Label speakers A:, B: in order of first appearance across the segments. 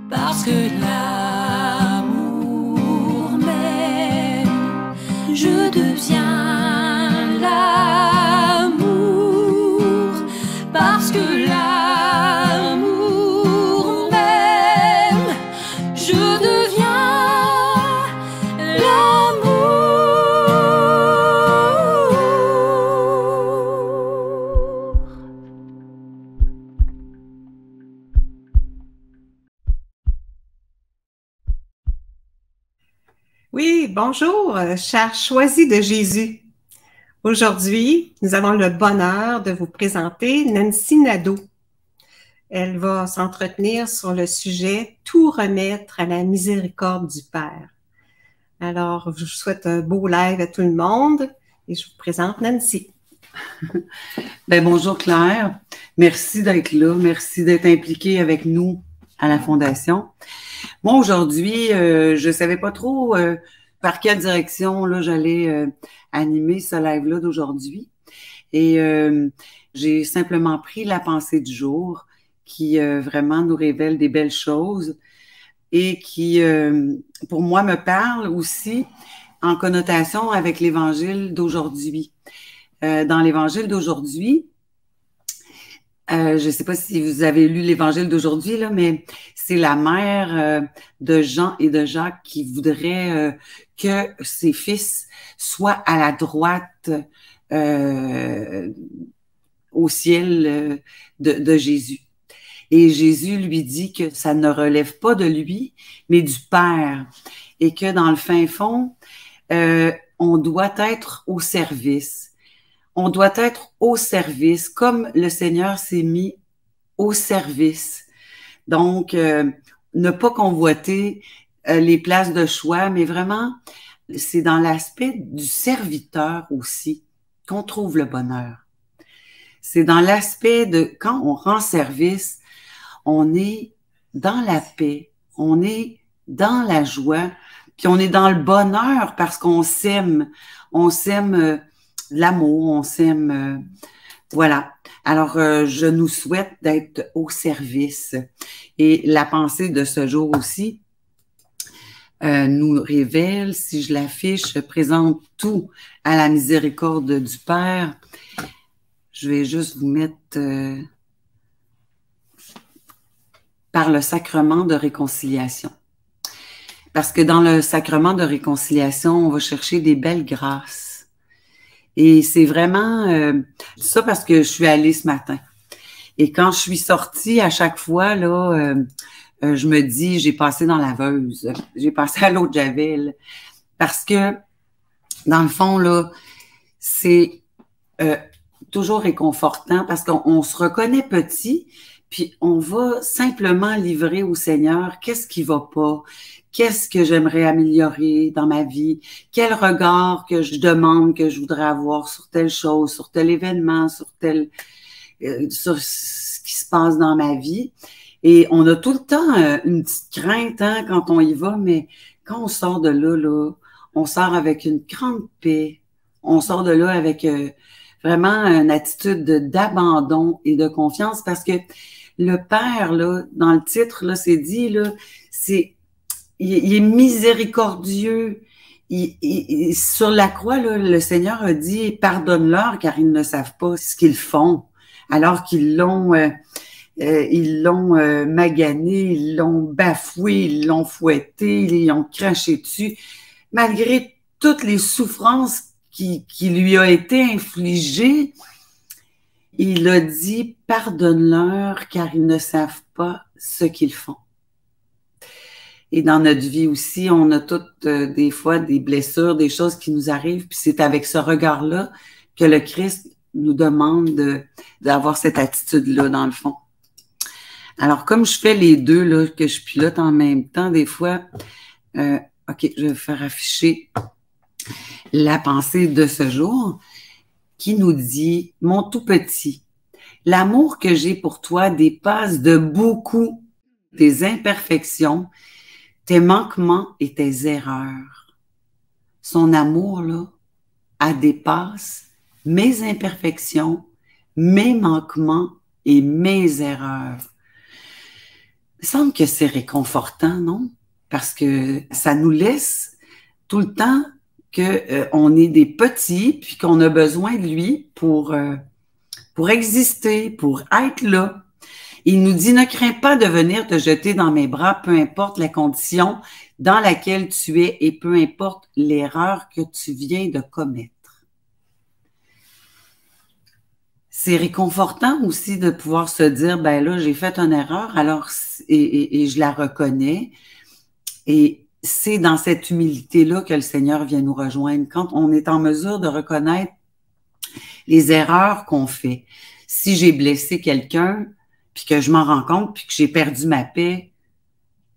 A: Parce que l'amour m'aime, je deviens l'amour. Parce que l'amour m'aime, je deviens l'amour.
B: Oui, bonjour, chers choisis de Jésus. Aujourd'hui, nous avons le bonheur de vous présenter Nancy Nadeau. Elle va s'entretenir sur le sujet « Tout remettre à la miséricorde du Père ». Alors, je vous souhaite un beau live à tout le monde et je vous présente Nancy.
C: Bonjour Claire, merci d'être là, merci d'être impliquée avec nous à la Fondation. Moi, aujourd'hui, je savais pas trop par quelle direction là j'allais animer ce live-là d'aujourd'hui. Et j'ai simplement pris la pensée du jour qui vraiment nous révèle des belles choses et qui, pour moi, me parle aussi en connotation avec l'Évangile d'aujourd'hui. Dans l'Évangile d'aujourd'hui, je ne sais pas si vous avez lu l'Évangile d'aujourd'hui, là, mais c'est la mère de Jean et de Jacques qui voudrait que ses fils soient à la droite au ciel de Jésus. Et Jésus lui dit que ça ne relève pas de lui, mais du Père. Et que dans le fin fond, on doit être au service. On doit être au service, comme le Seigneur s'est mis au service. Donc, ne pas convoiter les places de choix, mais vraiment, c'est dans l'aspect du serviteur aussi qu'on trouve le bonheur. C'est dans l'aspect de quand on rend service, on est dans la paix, on est dans la joie, puis on est dans le bonheur parce qu'on s'aime. On s'aime l'amour, on s'aime. Voilà. Alors, je nous souhaite d'être au service. Et la pensée de ce jour aussi nous révèle, si je l'affiche, je présente tout à la miséricorde du Père. Je vais juste vous mettre par le sacrement de réconciliation. Parce que dans le sacrement de réconciliation, on va chercher des belles grâces. Et c'est vraiment ça parce que je suis allée ce matin. Et quand je suis sortie, à chaque fois, là, je me dis, j'ai passé dans la laveuse, j'ai passé à l'eau de Javel. Parce que, dans le fond, là, c'est toujours réconfortant parce qu'on se reconnaît petit, puis on va simplement livrer au Seigneur qu'est-ce qui va pas, qu'est-ce que j'aimerais améliorer dans ma vie, quel regard que je demande que je voudrais avoir sur telle chose, sur tel événement, sur sur ce qui se passe dans ma vie. Et on a tout le temps une petite crainte quand on y va, mais quand on sort de là, on sort avec une grande paix. On sort de là avec vraiment une attitude d'abandon et de confiance parce que le Père, là, dans le titre, là, c'est dit, là, il est miséricordieux. Sur la croix, là, le Seigneur a dit, pardonne-leur car ils ne savent pas ce qu'ils font, alors qu'ils l'ont magané, ils l'ont bafoué, ils l'ont fouetté, ils ont craché dessus. Malgré toutes les souffrances qui lui a été infligées, il a dit « Pardonne-leur car ils ne savent pas ce qu'ils font ». Et dans notre vie aussi, on a toutes des fois des blessures, des choses qui nous arrivent, puis c'est avec ce regard-là que le Christ nous demande d'avoir cette attitude-là dans le fond. Alors, comme je fais les deux, là, que je pilote en même temps, des fois, OK, je vais faire afficher la pensée de ce jour qui nous dit « Mon tout petit, l'amour que j'ai pour toi dépasse de beaucoup tes imperfections, tes manquements et tes erreurs. » Son amour, là, elle dépasse mes imperfections, mes manquements et mes erreurs. Il me semble que c'est réconfortant, non? Parce que ça nous laisse tout le temps que on est des petits, puis qu'on a besoin de lui pour exister, pour être là. Il nous dit, ne crains pas de venir te jeter dans mes bras, peu importe la condition dans laquelle tu es et peu importe l'erreur que tu viens de commettre. C'est réconfortant aussi de pouvoir se dire, ben là, j'ai fait une erreur, alors, et je la reconnais. Et c'est dans cette humilité-là que le Seigneur vient nous rejoindre. Quand on est en mesure de reconnaître les erreurs qu'on fait. Si j'ai blessé quelqu'un, puis que je m'en rends compte, puis que j'ai perdu ma paix,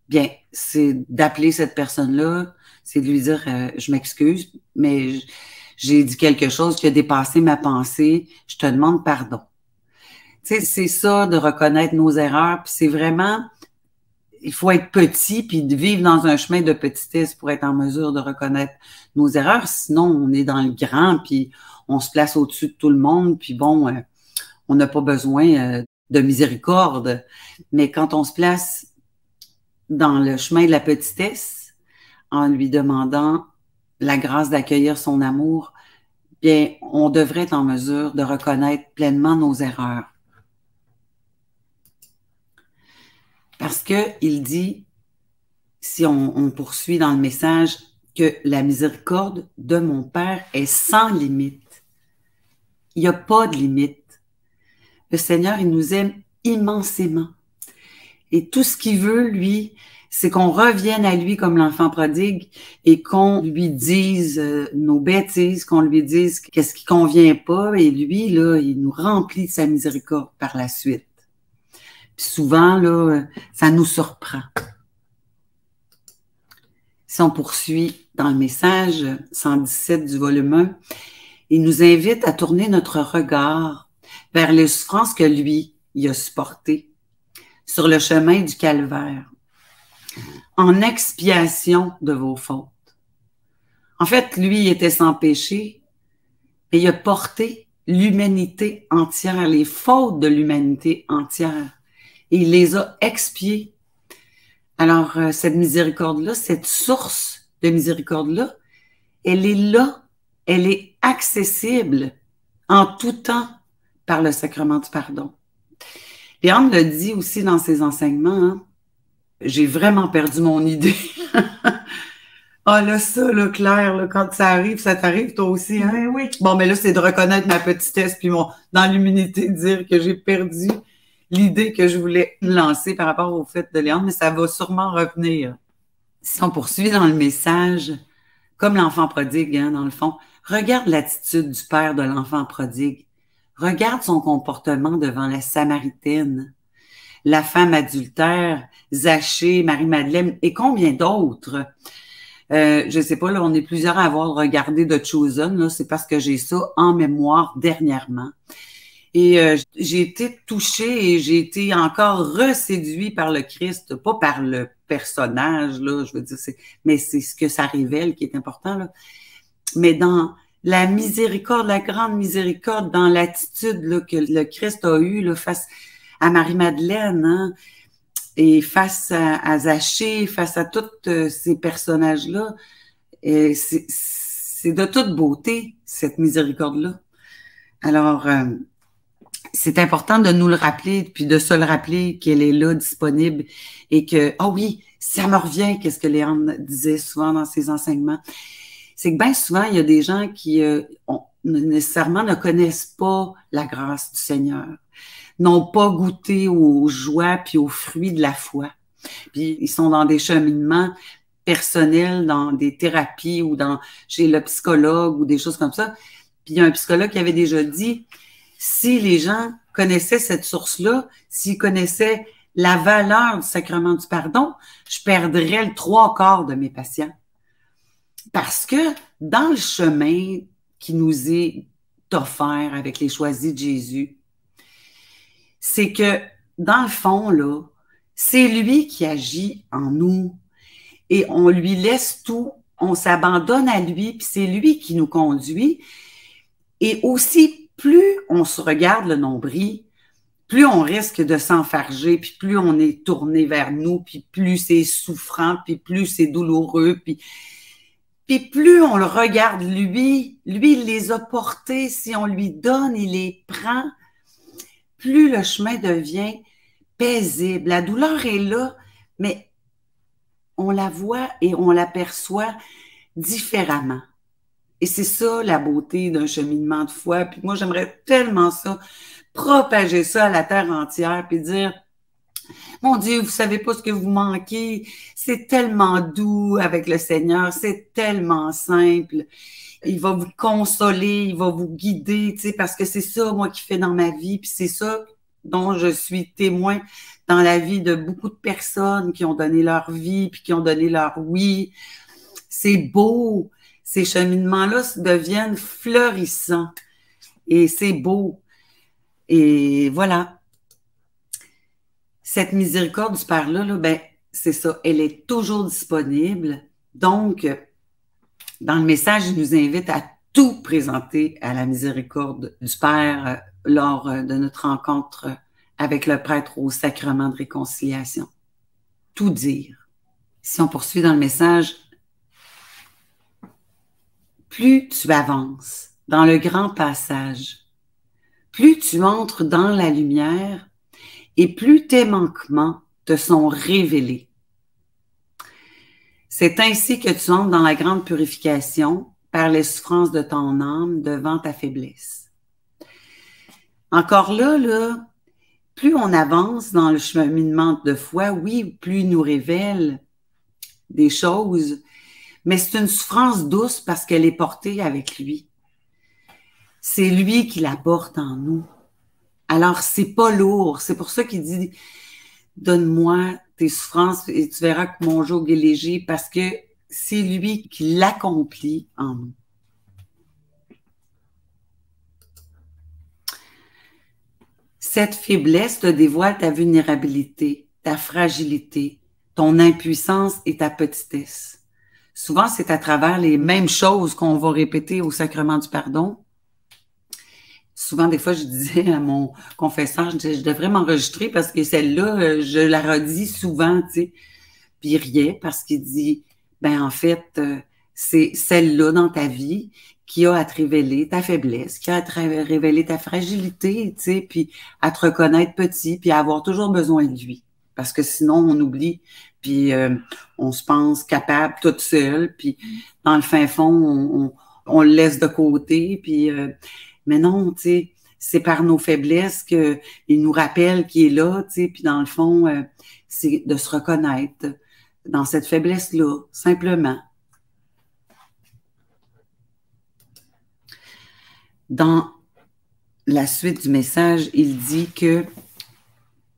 C: bien, c'est d'appeler cette personne-là, c'est de lui dire je m'excuse, mais j'ai dit quelque chose qui a dépassé ma pensée, je te demande pardon. Tu sais, c'est ça de reconnaître nos erreurs, puis c'est vraiment, il faut être petit, puis de vivre dans un chemin de petitesse pour être en mesure de reconnaître nos erreurs, sinon on est dans le grand, puis on se place au-dessus de tout le monde, puis bon, on n'a pas besoin de miséricorde, mais quand on se place dans le chemin de la petitesse, en lui demandant la grâce d'accueillir son amour, bien, on devrait être en mesure de reconnaître pleinement nos erreurs. Parce que il dit, si on poursuit dans le message, que la miséricorde de mon Père est sans limite. Il n'y a pas de limite. Le Seigneur, il nous aime immensément. Et tout ce qu'il veut, lui, c'est qu'on revienne à lui comme l'enfant prodigue et qu'on lui dise nos bêtises, qu'on lui dise qu'est-ce qui convient pas. Et lui, là, il nous remplit de sa miséricorde par la suite. Puis souvent, là, ça nous surprend. Si on poursuit dans le message 117 du volume 1, il nous invite à tourner notre regard vers les souffrances que lui, il a supportées sur le chemin du calvaire, en expiation de vos fautes. En fait, lui, il était sans péché, mais il a porté l'humanité entière, les fautes de l'humanité entière, et il les a expiées. Alors, cette miséricorde-là, cette source de miséricorde-là, elle est là, elle est accessible en tout temps par le sacrement du pardon. Léandre le dit aussi dans ses enseignements, hein, j'ai vraiment perdu mon idée. Ah là, ça, là, Claire, là, quand ça arrive, ça t'arrive toi aussi, hein? Oui. Bon, mais là, c'est de reconnaître ma petitesse, puis dans l'humilité, de dire que j'ai perdu l'idée que je voulais lancer par rapport au fait de Léandre, mais ça va sûrement revenir. Si on poursuit dans le message, comme l'enfant prodigue, hein, dans le fond, regarde l'attitude du père de l'enfant prodigue. Regarde son comportement devant la Samaritaine, la femme adultère, Zachée, Marie-Madeleine et combien d'autres. Je sais pas, là, on est plusieurs à avoir regardé The Chosen, là, c'est parce que j'ai ça en mémoire dernièrement. Et j'ai été touchée et j'ai été encore reséduit par le Christ, pas par le personnage, là, je veux dire, mais c'est ce que ça révèle qui est important, là. Mais dans la miséricorde, la grande miséricorde, dans l'attitude là, que le Christ a eue là, face à Marie-Madeleine, hein, et face à Zachée, face à tous ces personnages-là, c'est de toute beauté, cette miséricorde-là. Alors, c'est important de nous le rappeler, puis de se le rappeler qu'elle est là, disponible, et que, ah oui, ça me revient, qu'est-ce que Léandre disait souvent dans ses enseignements, c'est que bien souvent, il y a des gens qui nécessairement ne connaissent pas la grâce du Seigneur, n'ont pas goûté aux joies puis aux fruits de la foi. Puis ils sont dans des cheminements personnels, dans des thérapies ou chez le psychologue ou des choses comme ça. Puis il y a un psychologue qui avait déjà dit, si les gens connaissaient cette source-là, s'ils connaissaient la valeur du sacrement du pardon, je perdrais le 3/4 de mes patients. Parce que dans le chemin qui nous est offert avec les choisis de Jésus, c'est que dans le fond, là, c'est lui qui agit en nous et on lui laisse tout, on s'abandonne à lui, puis c'est lui qui nous conduit. Et aussi, plus on se regarde le nombril, plus on risque de s'enfarger, puis plus on est tourné vers nous, puis plus c'est souffrant, puis plus c'est douloureux, puis plus on le regarde, lui, il les a portés, si on lui donne, il les prend, plus le chemin devient paisible. La douleur est là, mais on la voit et on l'aperçoit différemment. Et c'est ça la beauté d'un cheminement de foi. Puis moi, j'aimerais tellement ça, propager ça à la terre entière, puis dire, mon Dieu, vous savez pas ce que vous manquez, c'est tellement doux avec le Seigneur, c'est tellement simple. Il va vous consoler, il va vous guider, tu sais, parce que c'est ça, moi, qui fait dans ma vie, puis c'est ça dont je suis témoin dans la vie de beaucoup de personnes qui ont donné leur vie, puis qui ont donné leur oui. C'est beau. Ces cheminements-là deviennent florissants. Et c'est beau. Et voilà. Cette miséricorde du Père-là, là, ben, c'est ça. Elle est toujours disponible. Donc, dans le message, il nous invite à tout présenter à la miséricorde du Père lors de notre rencontre avec le prêtre au sacrement de réconciliation. Tout dire. Si on poursuit dans le message, plus tu avances dans le grand passage, plus tu entres dans la lumière et plus tes manquements te sont révélés. C'est ainsi que tu entres dans la grande purification par les souffrances de ton âme devant ta faiblesse. Encore là, plus on avance dans le cheminement de foi, oui, plus il nous révèle des choses, mais c'est une souffrance douce parce qu'elle est portée avec lui. C'est lui qui la porte en nous. Alors, c'est pas lourd. C'est pour ça qu'il dit, donne-moi tes souffrances et tu verras que mon joug est léger parce que c'est lui qui l'accomplit en nous. Cette faiblesse te dévoile ta vulnérabilité, ta fragilité, ton impuissance et ta petitesse. Souvent, c'est à travers les mêmes choses qu'on va répéter au sacrement du pardon. Souvent, des fois, je disais à mon confesseur, je disais, je devrais m'enregistrer parce que celle-là, je la redis souvent, tu sais. Puis il riait parce qu'il dit, ben en fait, c'est celle-là dans ta vie qui a à te révéler ta faiblesse, qui a à te révéler ta fragilité, tu sais, puis à te reconnaître petit, puis à avoir toujours besoin de lui. Parce que sinon, on oublie, puis on se pense capable toute seule, puis dans le fin fond, on le laisse de côté, puis mais non, tu sais, c'est par nos faiblesses qu'il nous rappelle qu'il est là, tu sais, puis dans le fond, c'est de se reconnaître dans cette faiblesse-là, simplement. Dans la suite du message, il dit que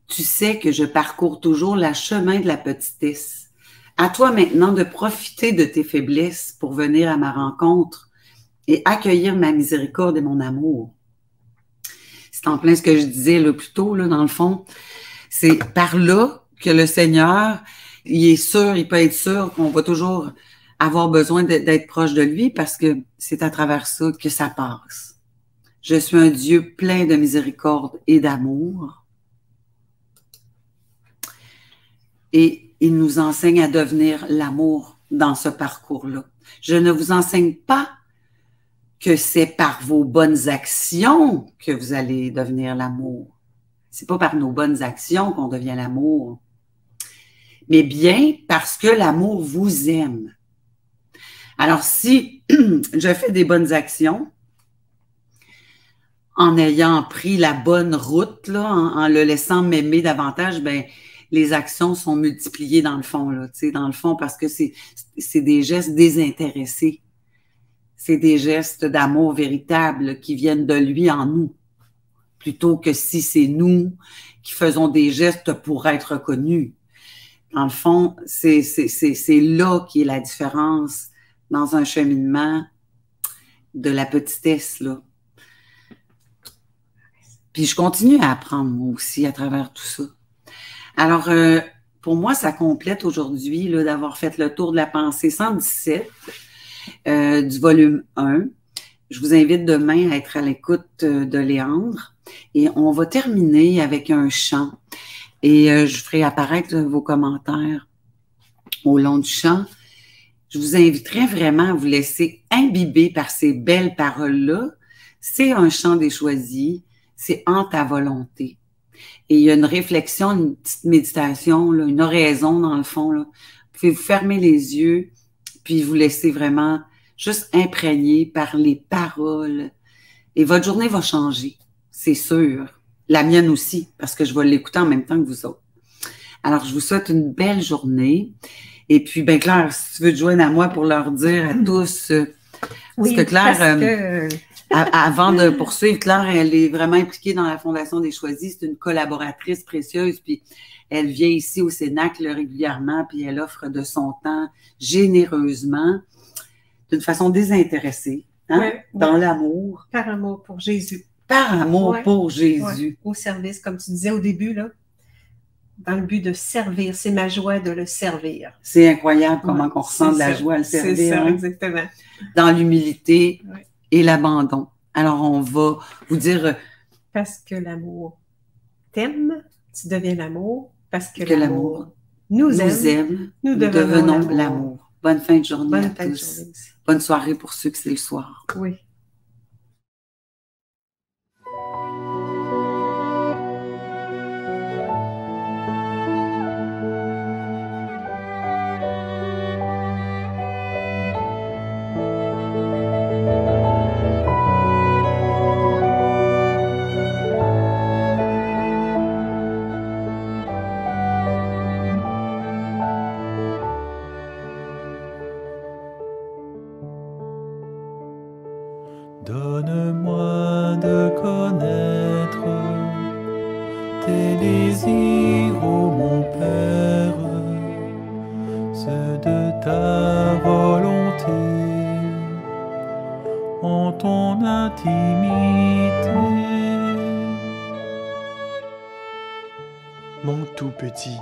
C: tu sais que je parcours toujours le chemin de la petitesse. À toi maintenant de profiter de tes faiblesses pour venir à ma rencontre et accueillir ma miséricorde et mon amour. C'est en plein ce que je disais là, plus tôt, là, dans le fond. C'est par là que le Seigneur, il est sûr, il peut être sûr qu'on va toujours avoir besoin d'être proche de lui parce que c'est à travers ça que ça passe. Je suis un Dieu plein de miséricorde et d'amour. Et il nous enseigne à devenir l'amour dans ce parcours-là. Je ne vous enseigne pas que c'est par vos bonnes actions que vous allez devenir l'amour. C'est pas par nos bonnes actions qu'on devient l'amour, mais bien parce que l'amour vous aime. Alors, si je fais des bonnes actions, en ayant pris la bonne route, là, en le laissant m'aimer davantage, ben les actions sont multipliées dans le fond, là, tu sais, dans le fond, parce que c'est des gestes désintéressés. C'est des gestes d'amour véritable qui viennent de lui en nous, plutôt que si c'est nous qui faisons des gestes pour être reconnus. Dans le fond, c'est là qui est la différence dans un cheminement de la petitesse, là. Puis je continue à apprendre, moi aussi, à travers tout ça. Alors, pour moi, ça complète aujourd'hui là, d'avoir fait le tour de la pensée 117 du volume 1. je vous invite demain à être à l'écoute de Léandre et on va terminer avec un chant et je ferai apparaître vos commentaires au long du chant. Je vous inviterai vraiment à vous laisser imbiber par ces belles paroles-là. C'est un chant des choisis, c'est en ta volonté. Et il y a une réflexion, une petite méditation, là, une oraison dans le fond. Là. Vous pouvez vous fermer les yeux, puis vous laisser vraiment juste imprégner par les paroles. Et votre journée va changer, c'est sûr. La mienne aussi, parce que je vais l'écouter en même temps que vous autres. Alors, je vous souhaite une belle journée. Et puis, ben Claire, si tu veux te joindre à moi pour leur dire à tous, parce que Claire, avant de poursuivre, Claire, elle est vraiment impliquée dans la Fondation des Choisis. C'est une collaboratrice précieuse, puis elle vient ici au Cénacle régulièrement, puis elle offre de son temps généreusement, d'une façon désintéressée, hein, dans l'amour.
B: Par amour pour Jésus.
C: Par amour pour Jésus.
B: Au service, comme tu disais au début, là, dans le but de servir. C'est ma joie de le servir.
C: C'est incroyable comment on ressent de la joie à le servir.
B: C'est ça,
C: hein?
B: Exactement.
C: Dans l'humilité et l'abandon. Alors, on va vous dire...
B: Parce que l'amour t'aime, tu deviens l'amour. Parce que l'amour nous aime, nous devenons
C: l'amour. Bonne fin de journée
B: Bonne
C: à
B: fin de
C: tous.
B: journée.
C: Bonne soirée pour ceux que c'est le soir.
B: Oui.
D: Donne-moi de connaître tes désirs, ô mon Père, ceux de ta volonté, en ton intimité.
E: Mon tout petit,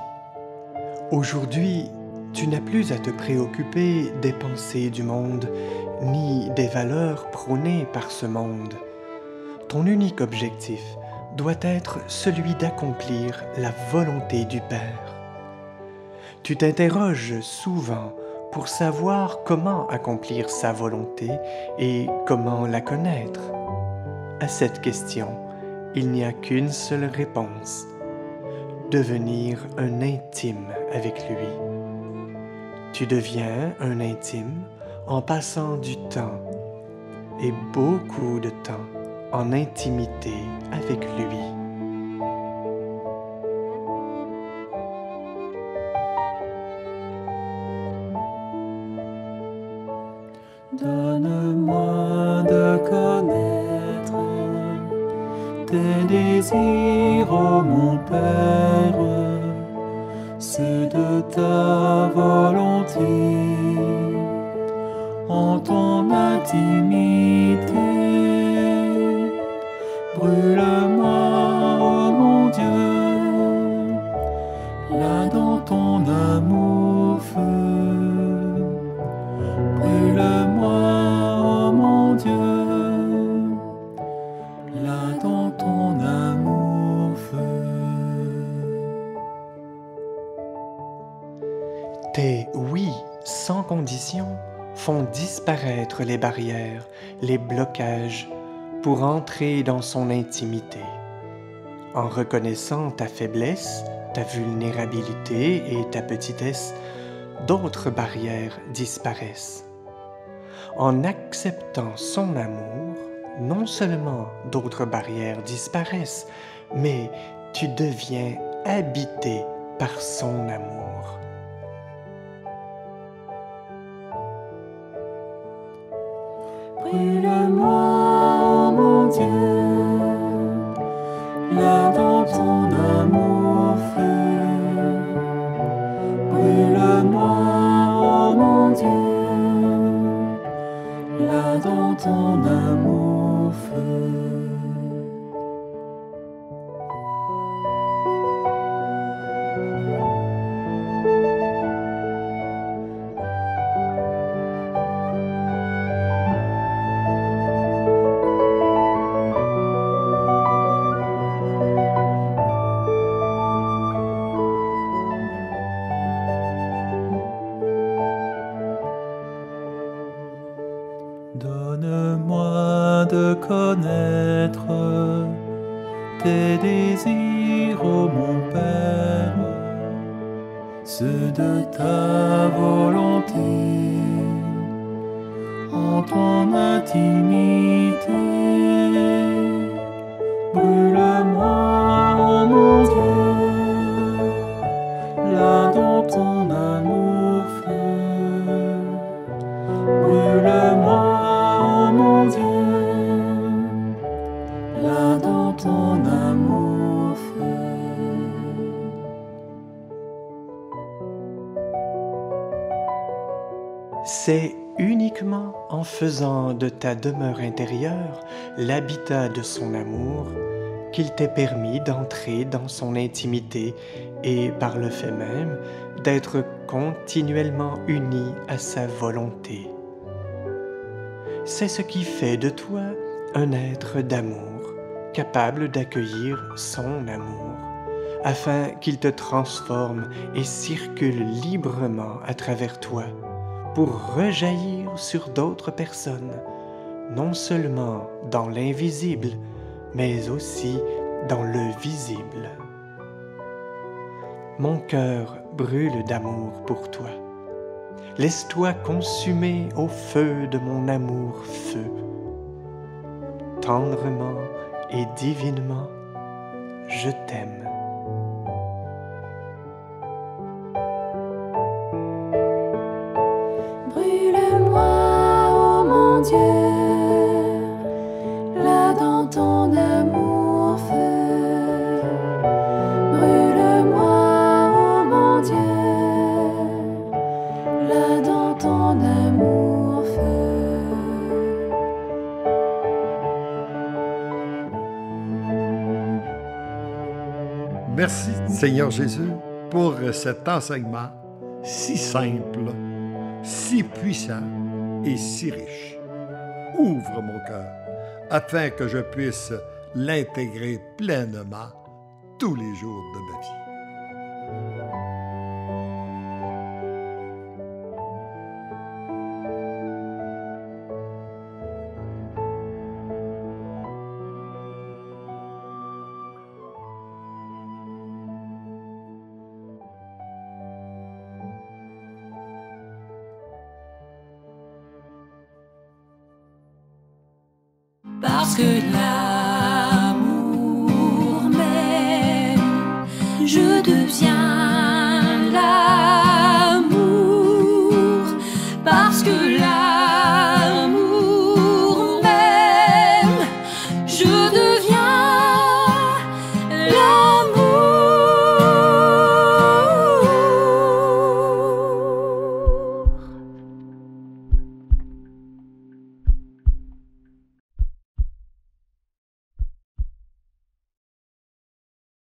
E: aujourd'hui, tu n'as plus à te préoccuper des pensées du monde, ni des valeurs prônées par ce monde. Ton unique objectif doit être celui d'accomplir la volonté du Père. Tu t'interroges souvent pour savoir comment accomplir sa volonté et comment la connaître. À cette question, il n'y a qu'une seule réponse: devenir un intime avec lui. Tu deviens un intime en passant du temps, et beaucoup de temps, en intimité avec lui.
D: Donne-moi de connaître tes désirs, ô mon Père, ceux de ta volonté, en ton intimité. Brûle-moi, ô mon Dieu, là dans ton amour feu. Brûle-moi, ô mon Dieu, là dans ton amour feu.
E: Tes oui sans condition font disparaître les barrières, les blocages pour entrer dans son intimité. En reconnaissant ta faiblesse, ta vulnérabilité et ta petitesse, d'autres barrières disparaissent. En acceptant son amour, non seulement d'autres barrières disparaissent, mais tu deviens habité par son amour.
D: Brûle-moi, ô mon Dieu, là dans ton amour feu. Brûle-moi, ô mon Dieu, là dans ton amour feu. de connaître tes désirs, ô mon Père, ceux de ta volonté, en ton intimité. Brûle-moi, ô mon Dieu, là dans ton amour feu. Brûle-moi, ô mon Dieu, là dans ton amour feu.
E: C'est uniquement en faisant de ta demeure intérieure l'habitat de son amour qu'il t'est permis d'entrer dans son intimité et, par le fait même, d'être continuellement uni à sa volonté. C'est ce qui fait de toi un être d'amour, capable d'accueillir son amour, afin qu'il te transforme et circule librement à travers toi, pour rejaillir sur d'autres personnes, non seulement dans l'invisible, mais aussi dans le visible. Mon cœur brûle d'amour pour toi. Laisse-toi consumer au feu de mon amour feu. Tendrement et divinement, je t'aime.
A: Brûle-moi, ô mon Dieu, là dans ton amour feu. Brûle-moi, ô mon Dieu, là dans ton amour feu.
F: Merci, Seigneur Jésus, pour cet enseignement si simple, si puissant et si riche. Ouvre mon cœur afin que je puisse l'intégrer pleinement tous les jours de ma vie.
A: Parce que l'amour m'aime, je